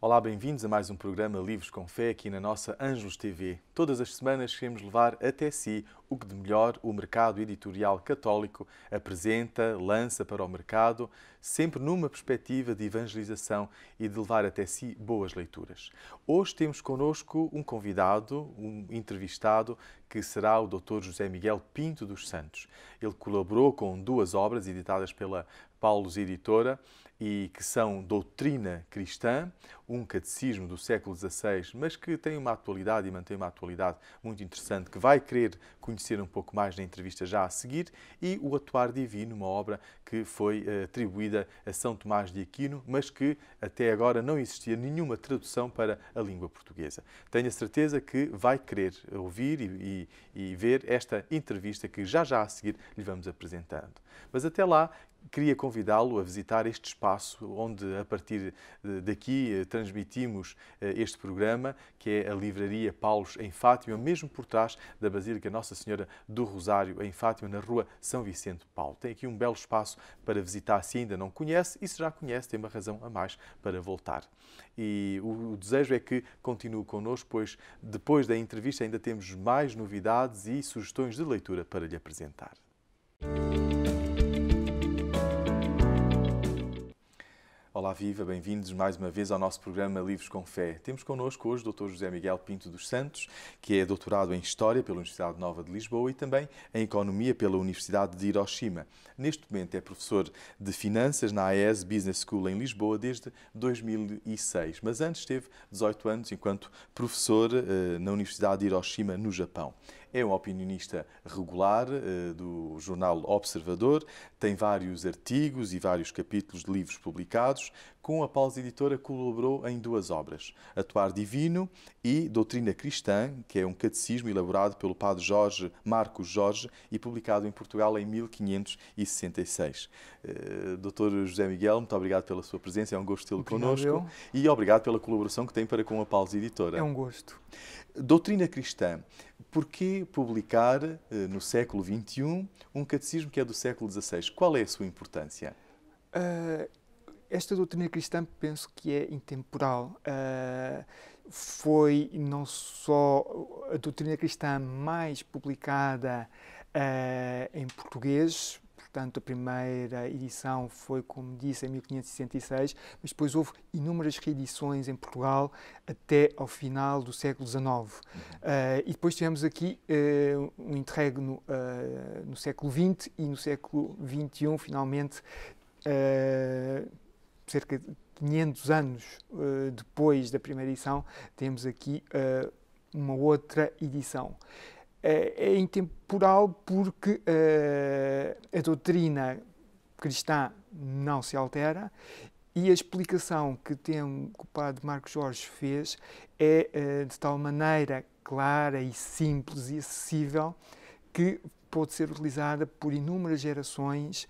Olá, bem-vindos a mais um programa Livros com Fé aqui na nossa Ângelos TV. Todas as semanas queremos levar até si o que de melhor o mercado editorial católico apresenta, lança para o mercado, sempre numa perspectiva de evangelização e de levar até si boas leituras. Hoje temos connosco um convidado, um entrevistado, que será o Dr. José Miguel Pinto dos Santos. Ele colaborou com duas obras editadas pela Paulus Editora e que são Doutrina Cristã, um catecismo do século XVI, mas que tem uma atualidade e mantém uma atualidade muito interessante, que vai querer conhecer um pouco mais na entrevista já a seguir, e o Atuar Divino, uma obra que foi atribuída a São Tomás de Aquino, mas que até agora não existia nenhuma tradução para a língua portuguesa. Tenho a certeza que vai querer ouvir e ver esta entrevista que já a seguir lhe vamos apresentando. Mas até lá, queria convidá-lo a visitar este espaço onde, a partir daqui, transmitimos este programa, que é a Livraria Paulus em Fátima, mesmo por trás da Basílica Nossa Senhora do Rosário, em Fátima, na rua São Vicente de Paulo. Tem aqui um belo espaço para visitar se ainda não conhece, e se já conhece, tem uma razão a mais para voltar. E o desejo é que continue connosco, pois depois da entrevista ainda temos mais novidades e sugestões de leitura para lhe apresentar. Olá, viva, bem-vindos mais uma vez ao nosso programa Livros com Fé. Temos connosco hoje o Dr. José Miguel Pinto dos Santos, que é doutorado em História pela Universidade Nova de Lisboa e também em Economia pela Universidade de Hiroshima. Neste momento é professor de Finanças na AES Business School em Lisboa desde 2006, mas antes teve 18 anos enquanto professor na Universidade de Hiroshima, no Japão. É um opinionista regular do jornal Observador, tem vários artigos e vários capítulos de livros publicados. Com a Paulus Editora colaborou em duas obras, Atuar Divino e Doutrina Cristã, que é um catecismo elaborado pelo padre Marcos Jorge e publicado em Portugal em 1566. Dr. José Miguel, muito obrigado pela sua presença, é um gosto tê-lo connosco e obrigado pela colaboração que tem para com a Paulus Editora. É um gosto. Doutrina Cristã. Porquê publicar, no século XXI, um catecismo que é do século XVI? Qual é a sua importância? Esta doutrina cristã penso que é intemporal. Foi não só a doutrina cristã mais publicada em português, portanto a primeira edição foi, como disse, em 1566, mas depois houve inúmeras reedições em Portugal até ao final do século XIX. E depois tivemos aqui um interregno no século XX e no século XXI, finalmente, cerca de 500 anos depois da primeira edição, temos aqui uma outra edição. É intemporal porque a doutrina cristã não se altera e a explicação que o padre Marcos Jorge fez é de tal maneira clara e simples e acessível que pode ser utilizada por inúmeras gerações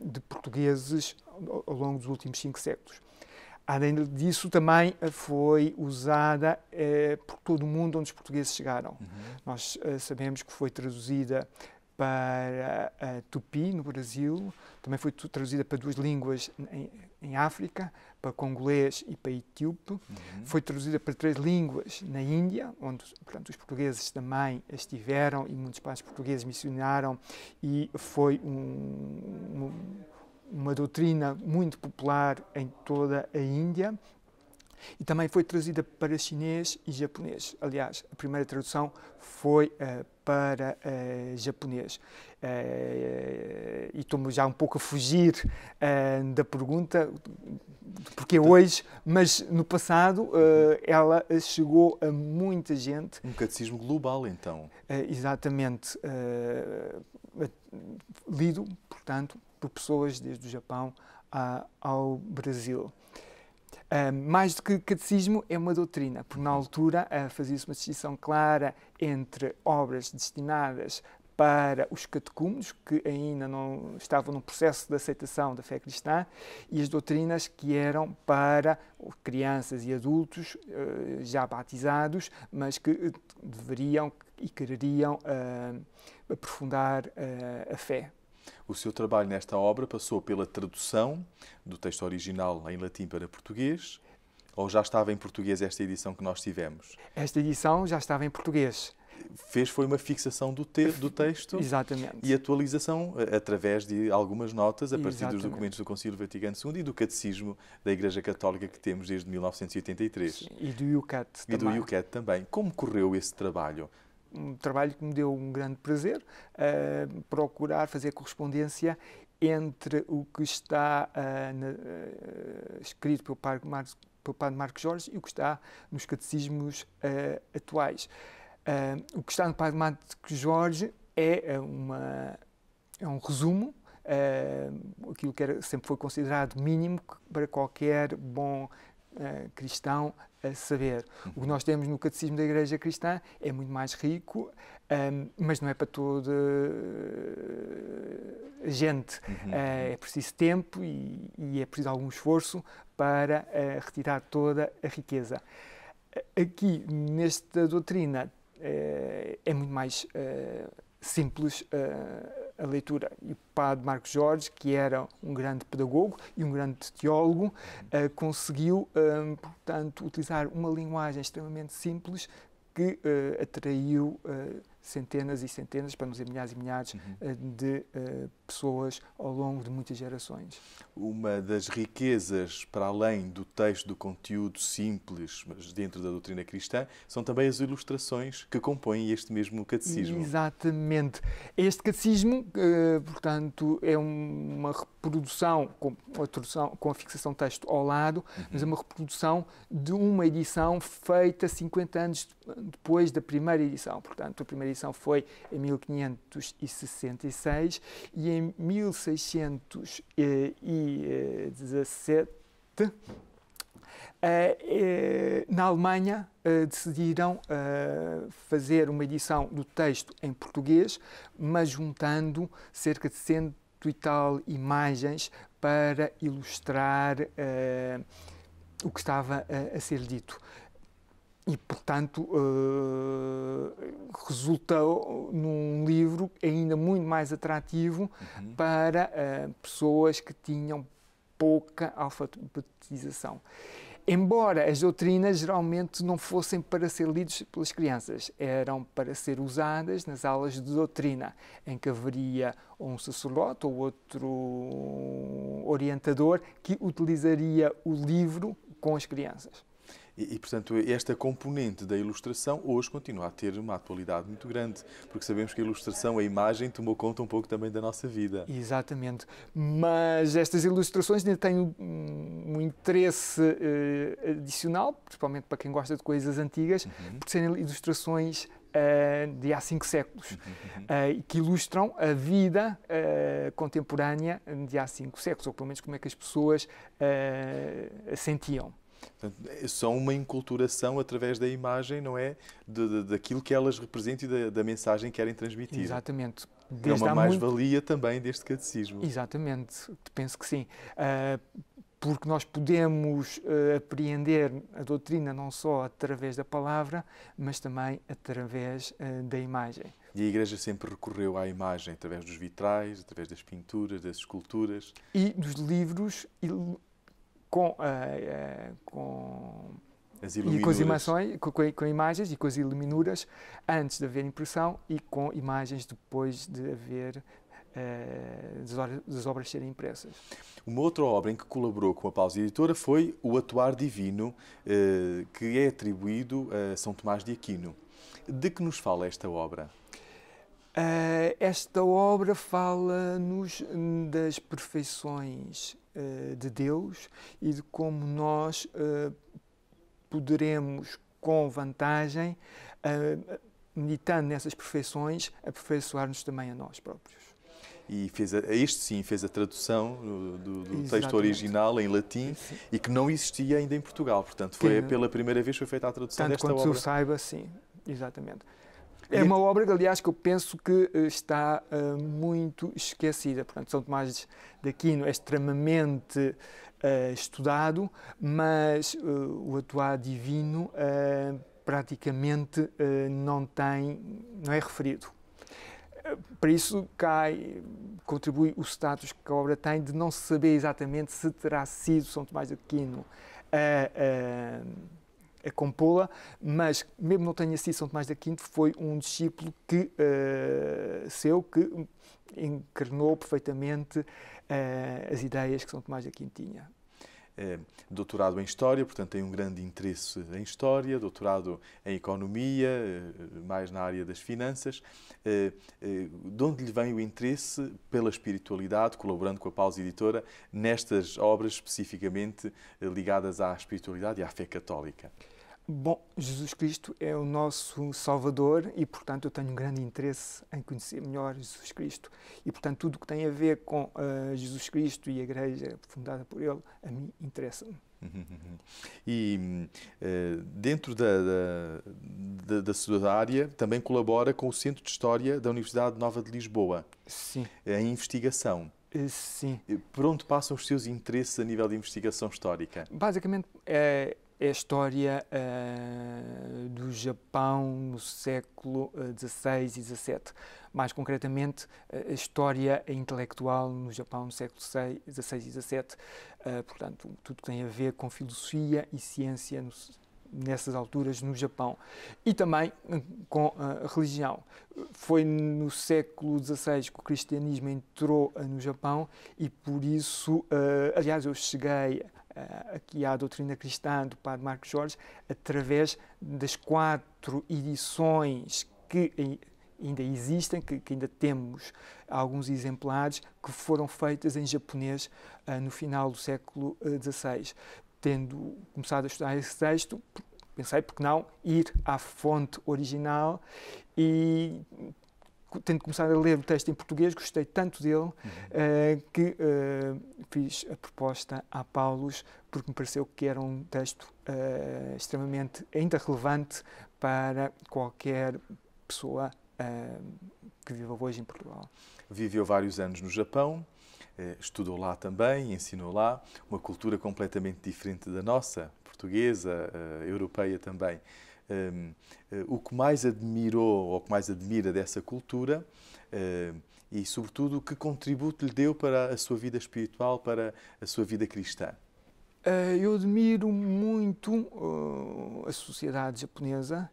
de portugueses ao longo dos últimos 5 séculos. Além disso, também foi usada por todo o mundo onde os portugueses chegaram. Nós sabemos que foi traduzida para Tupi, no Brasil, também foi traduzida para 2 línguas em África, para congolês e para etíope. Foi traduzida para 3 línguas na Índia, onde, portanto, os portugueses também estiveram e muitos padres portugueses missionaram, e foi uma doutrina muito popular em toda a Índia, e também foi traduzida para chinês e japonês. Aliás, a primeira tradução foi para japonês. E estou-me já um pouco a fugir da pergunta, porque hoje, mas no passado ela chegou a muita gente. Um catecismo global, então. Exatamente. Lido, portanto, por pessoas desde o Japão ao Brasil. Mais do que catecismo, é uma doutrina, porque na altura fazia-se uma distinção clara entre obras destinadas para os catecúmenos, que ainda não estavam no processo de aceitação da fé cristã, e as doutrinas que eram para crianças e adultos já batizados, mas que deveriam e quereriam aprofundar a fé. O seu trabalho nesta obra passou pela tradução do texto original em latim para português, ou já estava em português esta edição que nós tivemos? Esta edição já estava em português. Foi uma fixação do texto. Exatamente. E atualização através de algumas notas a partir Exatamente. dos documentos do Concílio Vaticano II e do Catecismo da Igreja Católica que temos desde 1983. Sim, e do IUCAT e também. do IUCAT também. Como correu esse trabalho? Um trabalho que me deu um grande prazer, procurar fazer correspondência entre o que está escrito pelo Padre Marcos Jorge e o que está nos catecismos atuais. O que está no Padre Marcos Jorge é um resumo, aquilo que sempre foi considerado mínimo para qualquer bom cristão a saber. O que nós temos no Catecismo da Igreja Cristã é muito mais rico, mas não é para toda a gente. É preciso tempo e é preciso algum esforço para retirar toda a riqueza. Aqui, nesta doutrina, é muito mais simples a leitura. E o Padre Marcos Jorge, que era um grande pedagogo e um grande teólogo, conseguiu, portanto, utilizar uma linguagem extremamente simples que atraiu centenas e centenas, para não dizer milhares e milhares, de pessoas ao longo de muitas gerações. Uma das riquezas, para além do texto, do conteúdo simples, mas dentro da doutrina cristã, são também as ilustrações que compõem este mesmo catecismo. Exatamente. Este catecismo, portanto, é uma reprodução com a fixação de texto ao lado, mas é uma reprodução de uma edição feita 50 anos depois da primeira edição. Portanto, a primeira edição foi em 1566 e em 1617, na Alemanha, decidiram fazer uma edição do texto em português, mas juntando cerca de 100 e tal imagens para ilustrar o que estava a ser dito. E, portanto, resultou num livro ainda muito mais atrativo para pessoas que tinham pouca alfabetização. Embora as doutrinas geralmente não fossem para ser lidas pelas crianças, eram para ser usadas nas aulas de doutrina, em que haveria um sacerdote ou outro orientador que utilizaria o livro com as crianças. E, portanto, esta componente da ilustração hoje continua a ter uma atualidade muito grande, porque sabemos que a ilustração, a imagem, tomou conta um pouco também da nossa vida. Exatamente. Mas estas ilustrações ainda têm um interesse adicional, principalmente para quem gosta de coisas antigas, por serem ilustrações de há 5 séculos, que ilustram a vida contemporânea de há 5 séculos, ou pelo menos como é que as pessoas a sentiam. Portanto, são uma enculturação através da imagem, não é? Daquilo que elas representam e da mensagem que querem transmitir. Exatamente. É uma mais-valia também deste catecismo. Exatamente, penso que sim. Porque nós podemos apreender a doutrina não só através da palavra, mas também através da imagem. E a Igreja sempre recorreu à imagem, através dos vitrais, através das pinturas, das esculturas. E dos livros com imagens e com as iluminuras antes de haver impressão e com imagens depois de haver das obras serem impressas. Uma outra obra em que colaborou com a Paus Editora foi o Atuar Divino, que é atribuído a São Tomás de Aquino. De que nos fala esta obra? Esta obra fala-nos das perfeições de Deus e de como nós poderemos, com vantagem, meditando nessas perfeições, aperfeiçoar-nos também a nós próprios. E fez a tradução do texto original em latim. Sim. E que não existia ainda em Portugal. Portanto, pela primeira vez foi feita a tradução desta obra. Tanto quanto eu saiba, sim, exatamente. É uma obra, aliás, que eu penso que está muito esquecida. Portanto, São Tomás de Aquino é extremamente estudado, mas o Atuar Divino praticamente não é referido. Para isso contribui o status que a obra tem de não se saber exatamente se terá sido São Tomás de Aquino a compô-la, mas mesmo não tenha sido São Tomás de Aquino, foi um discípulo que encarnou perfeitamente as ideias que São Tomás de Aquino tinha. Doutorado em História, portanto tem um grande interesse em História, doutorado em Economia, mais na área das finanças. De onde lhe vem o interesse pela espiritualidade, colaborando com a Paulus Editora, nestas obras especificamente ligadas à espiritualidade e à fé católica? Bom, Jesus Cristo é o nosso Salvador e, portanto, eu tenho um grande interesse em conhecer melhor Jesus Cristo. E, portanto, tudo o que tem a ver com Jesus Cristo e a Igreja fundada por Ele, a mim interessa-me. E dentro da sua área também colabora com o Centro de História da Universidade Nova de Lisboa. Sim. Em investigação. Sim. Por onde passam os seus interesses a nível de investigação histórica? Basicamente, é a história do Japão no século XVI e XVII. Mais concretamente, a história intelectual no Japão no século XVI e XVII. Portanto, tudo que tem a ver com filosofia e ciência nessas alturas no Japão. E também com a religião. Foi no século XVI que o cristianismo entrou no Japão e, por isso, aliás, eu cheguei aqui à doutrina cristã do Padre Marcos Jorge através das 4 edições que ainda existem, que ainda temos alguns exemplares, que foram feitas em japonês no final do século XVI. Tendo começado a estudar esse texto, pensei, por que não, ir à fonte original e, tendo começado a ler o texto em português, gostei tanto dele que fiz a proposta à Paulus, porque me pareceu que era um texto extremamente ainda relevante para qualquer pessoa que viva hoje em Portugal. Viveu vários anos no Japão, estudou lá também, ensinou lá, uma cultura completamente diferente da nossa, portuguesa, europeia também. O que mais admirou ou o que mais admira dessa cultura e, sobretudo, que contributo lhe deu para a sua vida espiritual, para a sua vida cristã? Eu admiro muito a sociedade japonesa,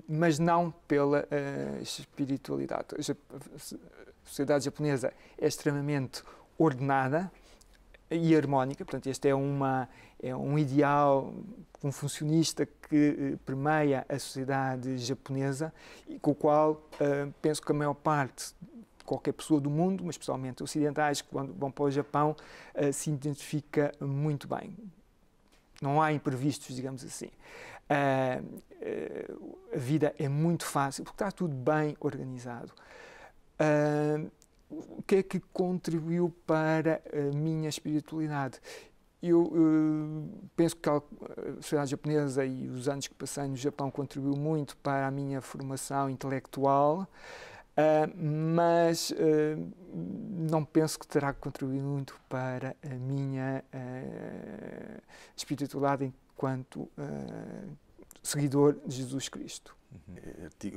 mas não pela espiritualidade. A sociedade japonesa é extremamente ordenada e harmónica, portanto, este é um ideal confucionista que permeia a sociedade japonesa e com o qual penso que a maior parte de qualquer pessoa do mundo, mas especialmente ocidentais, que quando vão para o Japão, se identifica muito bem. Não há imprevistos, digamos assim. A vida é muito fácil, porque está tudo bem organizado. O que é que contribuiu para a minha espiritualidade? Eu penso que a sociedade japonesa e os anos que passei no Japão contribuiu muito para a minha formação intelectual, mas não penso que terá contribuído muito para a minha espiritualidade enquanto seguidor de Jesus Cristo.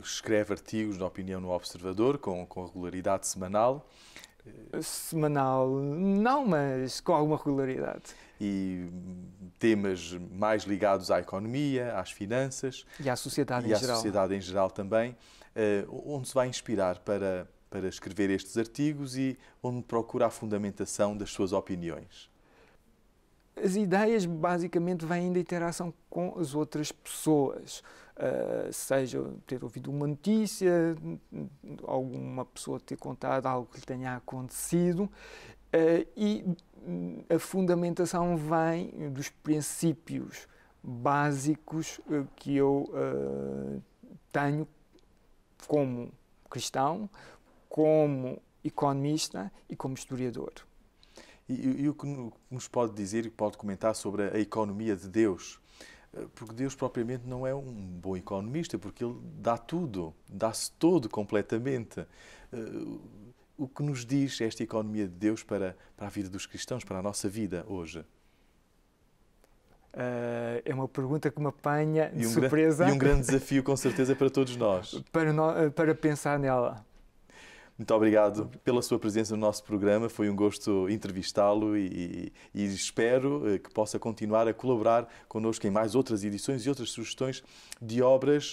Escreve artigos de opinião no Observador com regularidade semanal? Semanal não, mas com alguma regularidade. E temas mais ligados à economia, às finanças e à sociedade em geral. Sociedade em geral também. Onde se vai inspirar para escrever estes artigos e onde procura a fundamentação das suas opiniões? As ideias basicamente vêm da interação com as outras pessoas, seja ter ouvido uma notícia, alguma pessoa ter contado algo que lhe tenha acontecido, e a fundamentação vem dos princípios básicos que eu tenho como cristão, como economista e como historiador. E o que nos pode dizer e pode comentar sobre a economia de Deus? Porque Deus propriamente não é um bom economista, porque Ele dá tudo, dá-se todo completamente. O que nos diz esta economia de Deus para a vida dos cristãos, para a nossa vida hoje? É uma pergunta que me apanha de surpresa. E um grande desafio, com certeza, para todos nós. Para pensar nela. Muito obrigado pela sua presença no nosso programa. Foi um gosto entrevistá-lo e espero que possa continuar a colaborar connosco em mais outras edições e outras sugestões de obras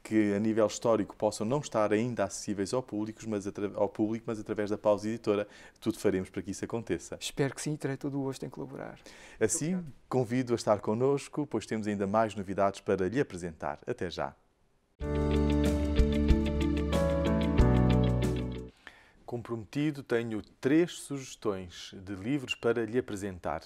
que, a nível histórico, possam não estar ainda acessíveis ao público, mas através da Paus Editora, tudo faremos para que isso aconteça. Espero que sim, terei todo o gosto em colaborar. Assim, convido a estar connosco, pois temos ainda mais novidades para lhe apresentar. Até já. Comprometido, tenho 3 sugestões de livros para lhe apresentar.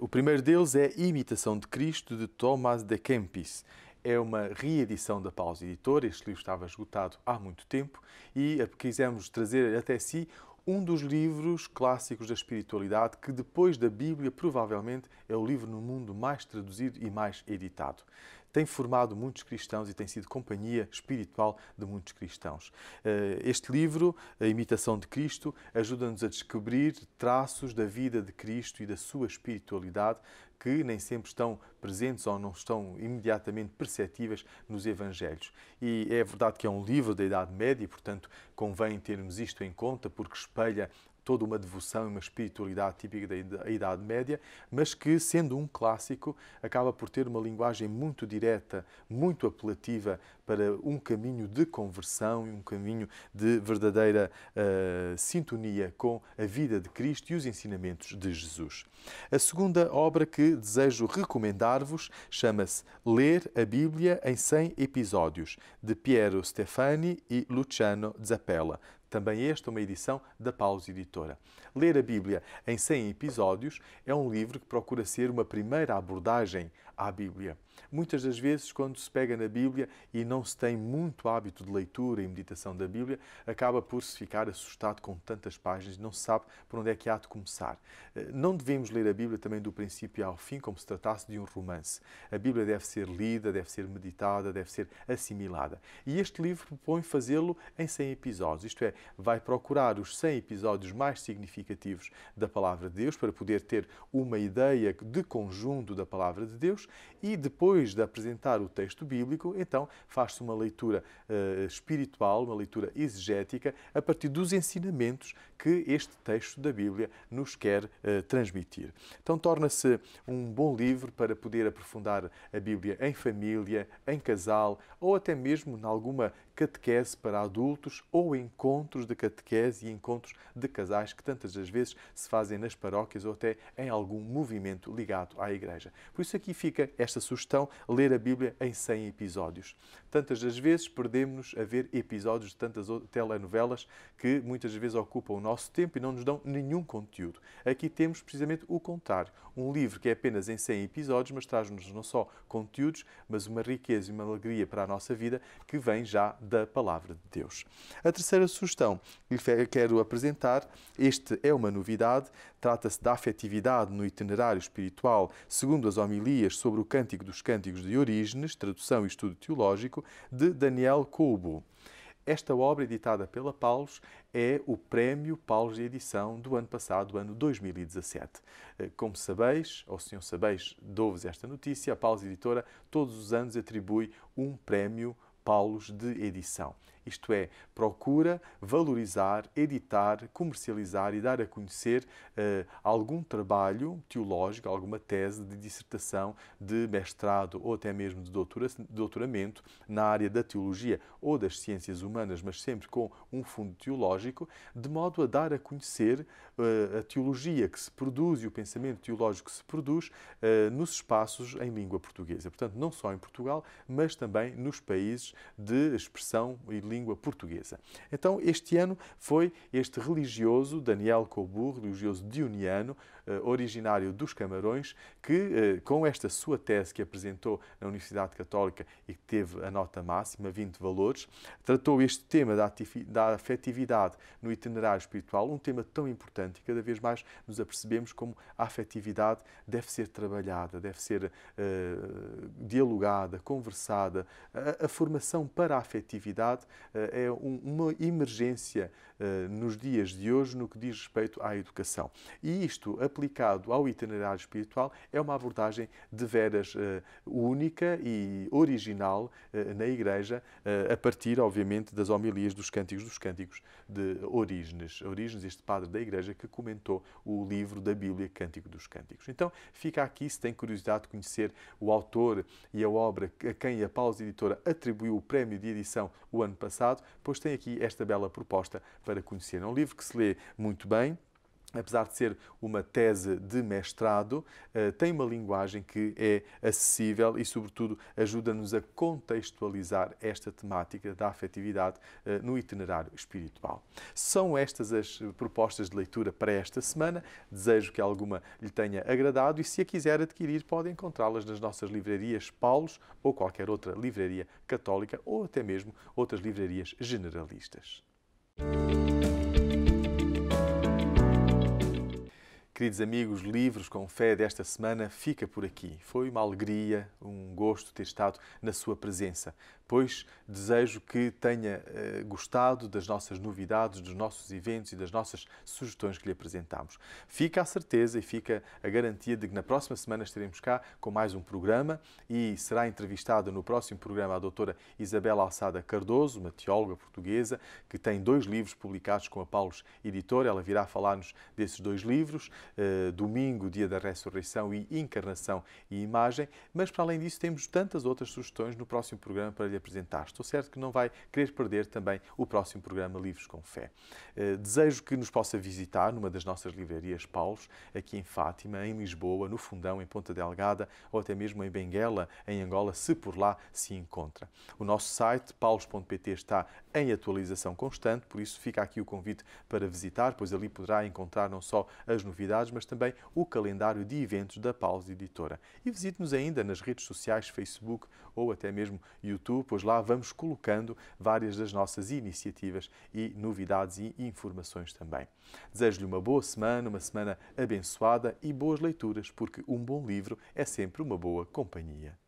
O primeiro deles é Imitação de Cristo, de Tomás de Kempis. É uma reedição da Paus Editora. Este livro estava esgotado há muito tempo e quisemos trazer até si um dos livros clássicos da espiritualidade que, depois da Bíblia, provavelmente é o livro no mundo mais traduzido e mais editado. Tem formado muitos cristãos e tem sido companhia espiritual de muitos cristãos. Este livro, A Imitação de Cristo, ajuda-nos a descobrir traços da vida de Cristo e da sua espiritualidade que nem sempre estão presentes ou não estão imediatamente perceptíveis nos Evangelhos. E é verdade que é um livro da Idade Média, e, portanto, convém termos isto em conta, porque espelha toda uma devoção e uma espiritualidade típica da Idade Média, mas que, sendo um clássico, acaba por ter uma linguagem muito direta, muito apelativa para um caminho de conversão e um caminho de verdadeira sintonia com a vida de Cristo e os ensinamentos de Jesus. A segunda obra que desejo recomendar-vos chama-se Ler a Bíblia em 100 episódios, de Piero Stefani e Luciano Zappella. Também esta é uma edição da Paus Editora. Ler a Bíblia em 100 episódios é um livro que procura ser uma primeira abordagem à Bíblia. Muitas das vezes, quando se pega na Bíblia e não se tem muito hábito de leitura e meditação da Bíblia, acaba por se ficar assustado com tantas páginas e não se sabe por onde é que há de começar. Não devemos ler a Bíblia também do princípio ao fim, como se tratasse de um romance. A Bíblia deve ser lida, deve ser meditada, deve ser assimilada. E este livro propõe fazê-lo em 100 episódios, isto é, vai procurar os 100 episódios mais significativos da Palavra de Deus para poder ter uma ideia de conjunto da Palavra de Deus e depois de apresentar o texto bíblico, então faz-se uma leitura espiritual, uma leitura exegética a partir dos ensinamentos que este texto da Bíblia nos quer transmitir. Então torna-se um bom livro para poder aprofundar a Bíblia em família, em casal ou até mesmo em alguma catequese para adultos ou encontros de catequese e encontros de casais que tantas das vezes se fazem nas paróquias ou até em algum movimento ligado à Igreja. Por isso aqui fica esta sugestão, ler a Bíblia em 100 episódios. Tantas das vezes perdemos-nos a ver episódios de tantas telenovelas que muitas vezes ocupam o nosso tempo e não nos dão nenhum conteúdo. Aqui temos precisamente o contrário. Um livro que é apenas em 100 episódios, mas traz-nos não só conteúdos, mas uma riqueza e uma alegria para a nossa vida que vem já da Palavra de Deus. A terceira sugestão que lhe quero apresentar, este é uma novidade, trata-se da afetividade no itinerário espiritual, segundo as homilias sobre o Cântico dos Cânticos de Orígenes, tradução e estudo teológico, de Daniel Cobo. Esta obra, editada pela Paulus, é o Prémio Paulus de Edição do ano passado, do ano 2017. Como sabeis, ou se não sabeis, dou-vos esta notícia, a Paulus Editora todos os anos atribui um prémio Paulus de edição. Isto é, procura valorizar, editar, comercializar e dar a conhecer algum trabalho teológico, alguma tese de dissertação, de mestrado ou até mesmo de doutoramento na área da teologia ou das ciências humanas, mas sempre com um fundo teológico, de modo a dar a conhecer a teologia que se produz e o pensamento teológico que se produz nos espaços em língua portuguesa. Portanto, não só em Portugal, mas também nos países de expressão e língua portuguesa. Então, este ano foi este religioso, Daniel Cobo, religioso dioniano, originário dos Camarões, que, com esta sua tese que apresentou na Universidade Católica e que teve a nota máxima, 20 valores, tratou este tema da afetividade no itinerário espiritual, um tema tão importante e cada vez mais nos apercebemos como a afetividade deve ser trabalhada, deve ser dialogada, conversada. A formação para a afetividade é uma emergência nos dias de hoje no que diz respeito à educação. E isto aplicado ao itinerário espiritual, é uma abordagem de veras única e original na Igreja, a partir, obviamente, das homilias dos Cânticos de Orígenes. Orígenes, este padre da Igreja que comentou o livro da Bíblia, Cântico dos Cânticos. Então, fica aqui, se tem curiosidade de conhecer o autor e a obra a quem a Paulus Editora atribuiu o prémio de edição o ano passado, pois tem aqui esta bela proposta para conhecer. É um livro que se lê muito bem. Apesar de ser uma tese de mestrado, tem uma linguagem que é acessível e, sobretudo, ajuda-nos a contextualizar esta temática da afetividade no itinerário espiritual. São estas as propostas de leitura para esta semana. Desejo que alguma lhe tenha agradado e, se a quiser adquirir, pode encontrá-las nas nossas livrarias Paulus ou qualquer outra livraria católica ou até mesmo outras livrarias generalistas. Queridos amigos, Livros com Fé desta semana fica por aqui. Foi uma alegria, um gosto ter estado na sua presença, pois desejo que tenha gostado das nossas novidades, dos nossos eventos e das nossas sugestões que lhe apresentámos. Fica a certeza e fica a garantia de que na próxima semana estaremos cá com mais um programa e será entrevistada no próximo programa a doutora Isabela Alçada Cardoso, uma teóloga portuguesa que tem 2 livros publicados com a Paulus Editora. Ela virá falar-nos desses 2 livros. Domingo, dia da ressurreição e encarnação e imagem, mas para além disso temos tantas outras sugestões no próximo programa para lhe apresentar. Estou certo que não vai querer perder também o próximo programa Livros com Fé. Desejo que nos possa visitar numa das nossas livrarias Paulus, aqui em Fátima, em Lisboa, no Fundão, em Ponta Delgada ou até mesmo em Benguela, em Angola, se por lá se encontra. O nosso site, paulus.pt, está em atualização constante, por isso fica aqui o convite para visitar, pois ali poderá encontrar não só as novidades, mas também o calendário de eventos da Paulus Editora. E visite-nos ainda nas redes sociais, Facebook ou até mesmo YouTube, pois lá vamos colocando várias das nossas iniciativas e novidades e informações também. Desejo-lhe uma boa semana, uma semana abençoada e boas leituras, porque um bom livro é sempre uma boa companhia.